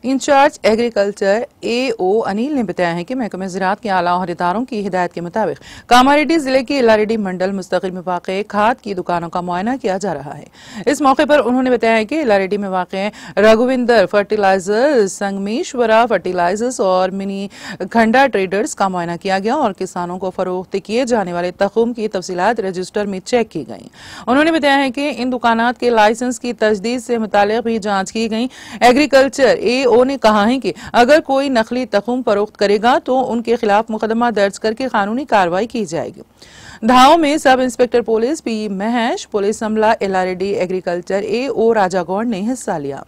In charge agriculture AO Anil ने बताया है कि महकमे ज़राअत के आला अहदेदारों की हिदायत के मुताबिक कामारेड्डी जिले के इलारेड्डी मंडल मुस्तकिल में वाक़ खाद की दुकानों का मुआयना किया जा रहा है। इस मौके पर उन्होंने बताया है कि इलारेड्डी में वाक़ रघुविंदर फर्टिलाइजर, संगमेश्वरा फर्टिलाइजर्स और मिनी खंडा ट्रेडर्स का मुआयना किया गया और किसानों को फरोख्त किए जाने वाले तखुम की तफसीलात रजिस्टर में चेक की गई। उन्होंने बताया है कि इन दुकानात के लाइसेंस की तजदीद से मुतालिक भी जाँच की गई। एग्रीकल्चर AO ने कहा है कि अगर कोई नकली तखुम फरोख्त करेगा तो उनके खिलाफ मुकदमा दर्ज करके कानूनी कार्रवाई की जाएगी। धाओं में sub inspector police P Mahesh, police अमला इलारेड्डी, एग्रीकल्चर AO राजा गौड़ ने हिस्सा लिया।